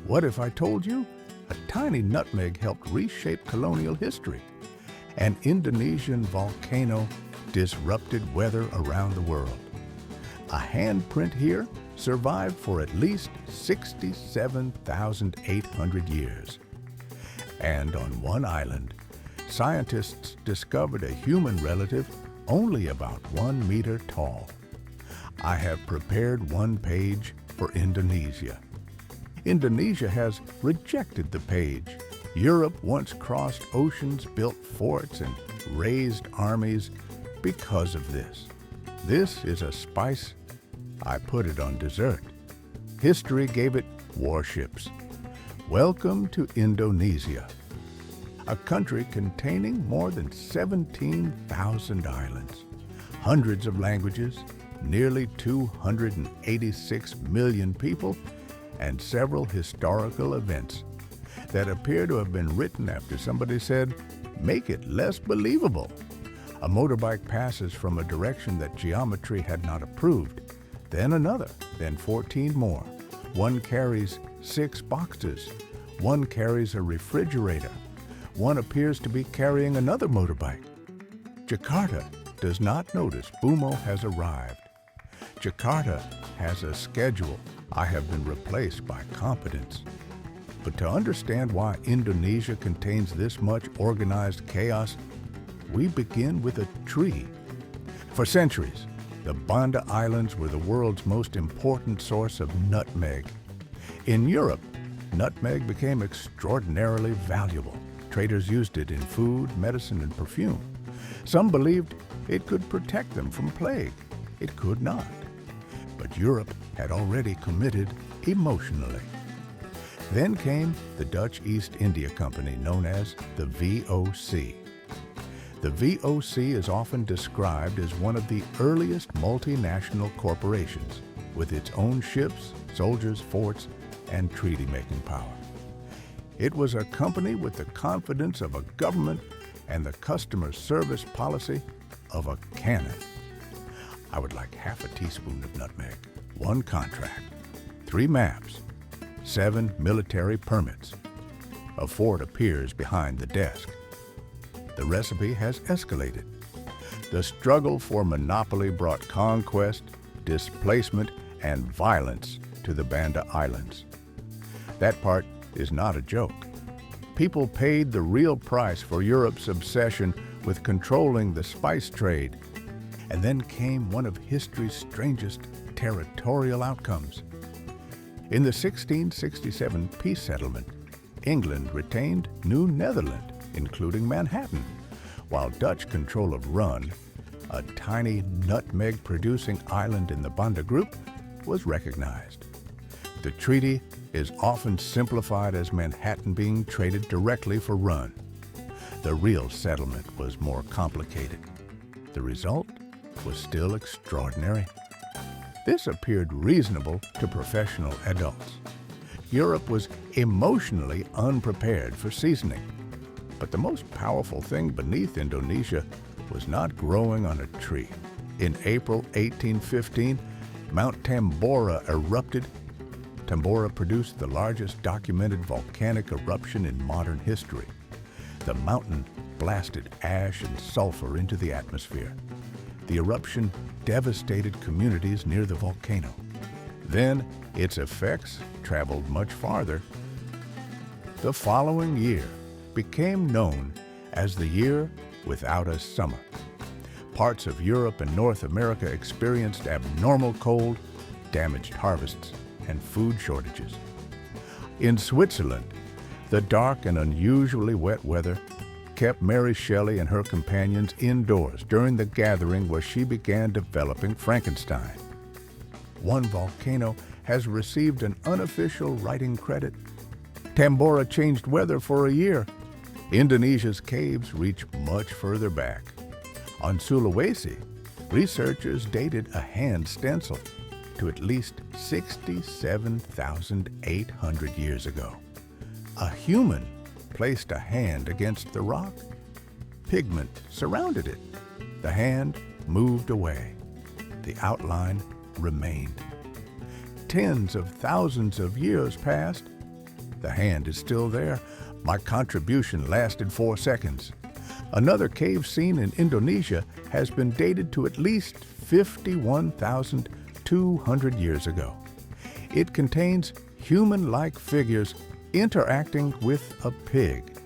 What if I told you a tiny nutmeg helped reshape colonial history? An Indonesian volcano disrupted weather around the world. A handprint here survived for at least 67,800 years. And on one island, scientists discovered a human relative only about 1 meter tall. I have prepared one page for Indonesia. Indonesia has rejected the page. Europe once crossed oceans, built forts, and raised armies because of this. This is a spice. I put it on dessert. History gave it warships. Welcome to Indonesia, a country containing more than 17,000 islands, hundreds of languages, nearly 286 million people, and several historical events that appear to have been written after somebody said, "Make it less believable." A motorbike passes from a direction that geometry had not approved, then another, then 14 more. One carries 6 boxes. One carries a refrigerator. One appears to be carrying another motorbike. Jakarta does not notice BUMO has arrived. Jakarta has a schedule. I have been replaced by competence. But to understand why Indonesia contains this much organized chaos, we begin with a tree. For centuries, the Banda Islands were the world's most important source of nutmeg. In Europe, nutmeg became extraordinarily valuable. Traders used it in food, medicine, and perfume. Some believed it could protect them from plague. It could not. But Europe had already committed emotionally. Then came the Dutch East India Company, known as the VOC. The VOC is often described as one of the earliest multinational corporations, with its own ships, soldiers, forts, and treaty-making power. It was a company with the confidence of a government and the customer service policy of a cannon. I would like half a teaspoon of nutmeg, 1 contract, 3 maps, 7 military permits. A fort appears behind the desk. The recipe has escalated. The struggle for monopoly brought conquest, displacement, and violence to the Banda Islands. That part is not a joke. People paid the real price for Europe's obsession with controlling the spice trade. And then came one of history's strangest territorial outcomes. In the 1667 peace settlement, England retained New Netherland, including Manhattan, while Dutch control of Run, a tiny nutmeg-producing island in the Banda Group, was recognized. The treaty is often simplified as Manhattan being traded directly for Run. The real settlement was more complicated. The result was still extraordinary. This appeared reasonable to professional adults. Europe was emotionally unprepared for seasoning. But the most powerful thing beneath Indonesia was not growing on a tree. In April 1815, Mount Tambora erupted. Tambora produced the largest documented volcanic eruption in modern history. The mountain blasted ash and sulfur into the atmosphere. The eruption devastated communities near the volcano. Then, its effects traveled much farther. The following year became known as the year without a summer. Parts of Europe and North America experienced abnormal cold, damaged harvests, and food shortages. In Switzerland, the dark and unusually wet weather kept Mary Shelley and her companions indoors during the gathering where she began developing Frankenstein. One volcano has received an unofficial writing credit. Tambora changed weather for a year. Indonesia's caves reach much further back. On Sulawesi, researchers dated a hand stencil to at least 67,800 years ago. A human placed a hand against the rock. Pigment surrounded it. The hand moved away. The outline remained. Tens of thousands of years passed. The hand is still there. My contribution lasted 4 seconds. Another cave scene in Indonesia has been dated to at least 51,200 years ago. It contains human-like figures interacting with a pig.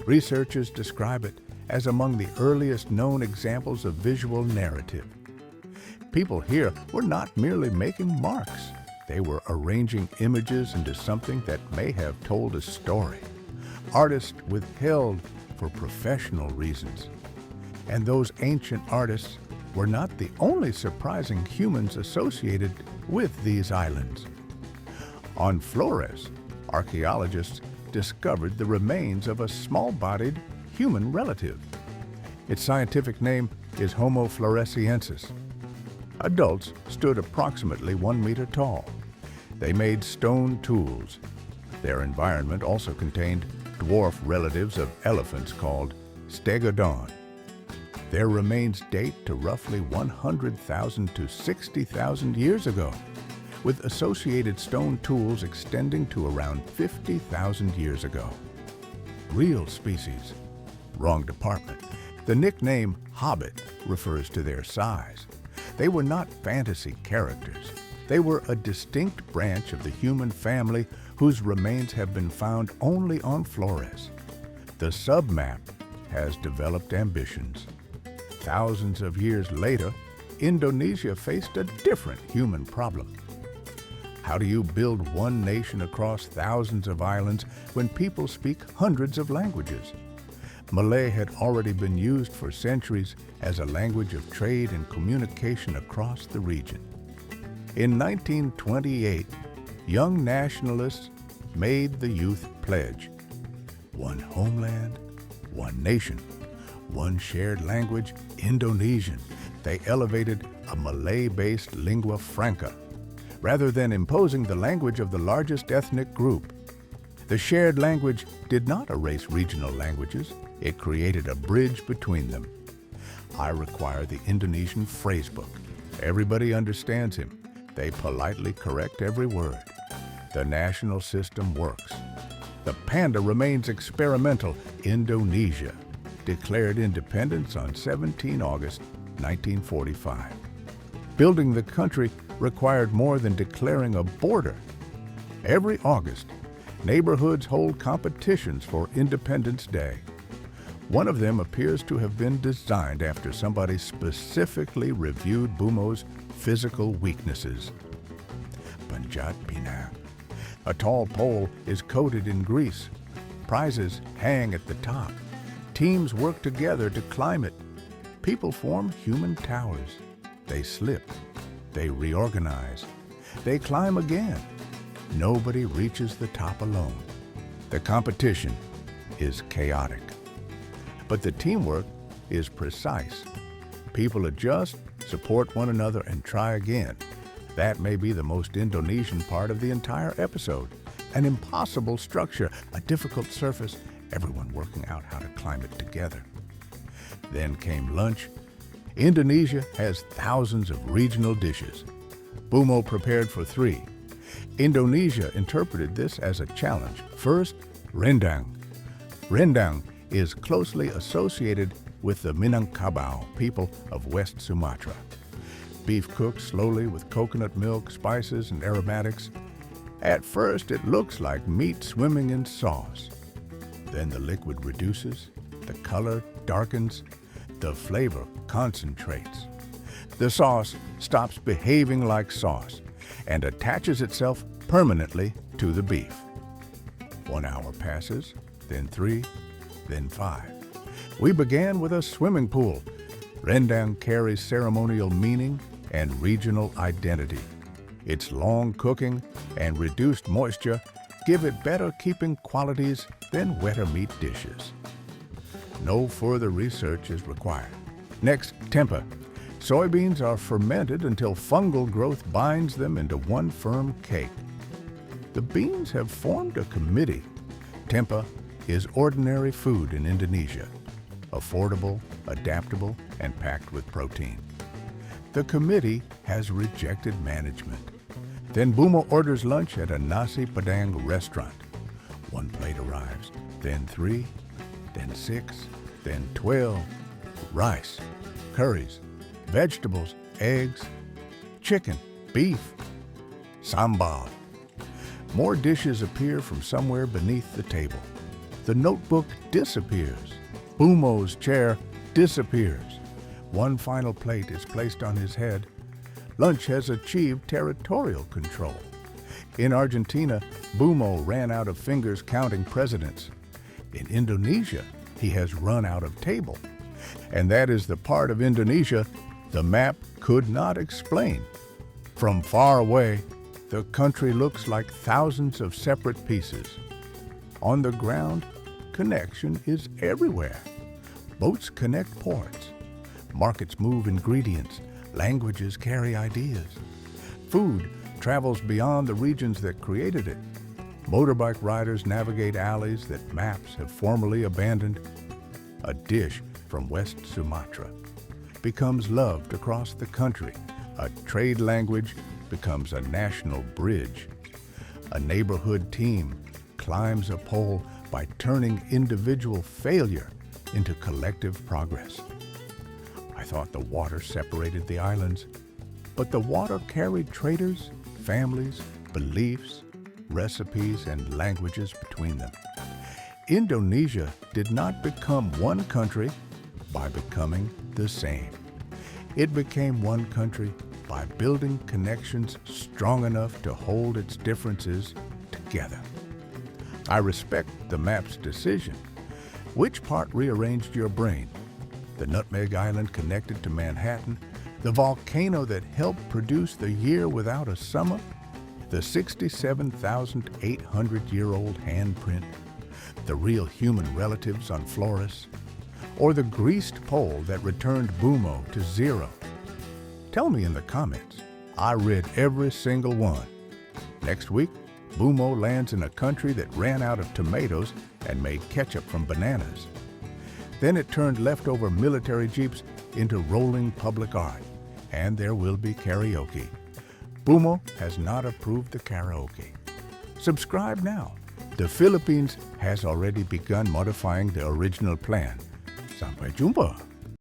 Researchers describe it as among the earliest known examples of visual narrative. People here were not merely making marks. They were arranging images into something that may have told a story. Artists withheld for professional reasons. And those ancient artists were not the only surprising humans associated with these islands. On Flores, archaeologists discovered the remains of a small-bodied human relative. Its scientific name is Homo floresiensis. Adults stood approximately 1 meter tall. They made stone tools. Their environment also contained dwarf relatives of elephants called stegodon. Their remains date to roughly 100,000 to 60,000 years ago, with associated stone tools extending to around 50,000 years ago. Real species. Wrong department. The nickname hobbit refers to their size. They were not fantasy characters. They were a distinct branch of the human family whose remains have been found only on Flores. The submap has developed ambitions. Thousands of years later, Indonesia faced a different human problem. How do you build one nation across thousands of islands when people speak hundreds of languages? Malay had already been used for centuries as a language of trade and communication across the region. In 1928, young nationalists made the Youth Pledge. One homeland, one nation, one shared language, Indonesian. They elevated a Malay-based lingua franca, rather than imposing the language of the largest ethnic group. The shared language did not erase regional languages. It created a bridge between them. I require the Indonesian phrasebook. Everybody understands him. They politely correct every word. The national system works. The panda remains experimental. Indonesia declared independence on 17 August 1945. Building the country required more than declaring a border. Every August, neighborhoods hold competitions for Independence Day. One of them appears to have been designed after somebody specifically reviewed BUMO'S physical weaknesses. Panjat Pinang. A tall pole is coated in grease. Prizes hang at the top. Teams work together to climb it. People form human towers. They slip. They reorganize. They climb again. Nobody reaches the top alone. The competition is chaotic. But the teamwork is precise. People adjust, support one another, and try again. That may be the most Indonesian part of the entire episode. An impossible structure, a difficult surface, everyone working out how to climb it together. Then came lunch. Indonesia has thousands of regional dishes. BUMO prepared for 3. Indonesia interpreted this as a challenge. First, Rendang. Rendang is closely associated with the Minangkabau people of West Sumatra. Beef cooked slowly with coconut milk, spices, and aromatics. At first, it looks like meat swimming in sauce. Then the liquid reduces, the color darkens, the flavor concentrates. The sauce stops behaving like sauce and attaches itself permanently to the beef. 1 hour passes, then 3, then 5. We began with a swimming pool. Rendang carries ceremonial meaning and regional identity. Its long cooking and reduced moisture give it better keeping qualities than wetter meat dishes. No further research is required. Next, tempeh. Soybeans are fermented until fungal growth binds them into one firm cake. The beans have formed a committee. Tempeh is ordinary food in Indonesia, affordable, adaptable, and packed with protein. The committee has rejected management. Then BUMO orders lunch at a Nasi Padang restaurant. One plate arrives, then 3, then 6, then 12. Rice, curries, vegetables, eggs, chicken, beef, sambal. More dishes appear from somewhere beneath the table. The notebook disappears. BUMO'S chair disappears. One final plate is placed on his head. Lunch has achieved territorial control. In Argentina, BUMO ran out of fingers counting presidents. In Indonesia, he has run out of table. And that is the part of Indonesia the map could not explain. From far away, the country looks like thousands of separate pieces. On the ground, connection is everywhere. Boats connect ports. Markets move ingredients. Languages carry ideas. Food travels beyond the regions that created it. Motorbike riders navigate alleys that maps have formerly abandoned. A dish from West Sumatra becomes loved across the country. A trade language becomes a national bridge. A neighborhood team climbs a pole by turning individual failure into collective progress. I thought the water separated the islands, but the water carried traders, families, beliefs, recipes, and languages between them. Indonesia did not become one country by becoming the same. It became one country by building connections strong enough to hold its differences together. I respect the map's decision. Which part rearranged your brain? The Nutmeg Island connected to Manhattan, the volcano that helped produce the year without a summer, the 67,800-year-old handprint, the real human relatives on Flores, or the greased pole that returned BUMO to zero? Tell me in the comments. I read every single one. Next week, BUMO lands in a country that ran out of tomatoes and made ketchup from bananas. Then it turned leftover military jeeps into rolling public art, and there will be karaoke. BUMO has not approved the karaoke. Subscribe now. The Philippines has already begun modifying the original plan. Sampai jumpa.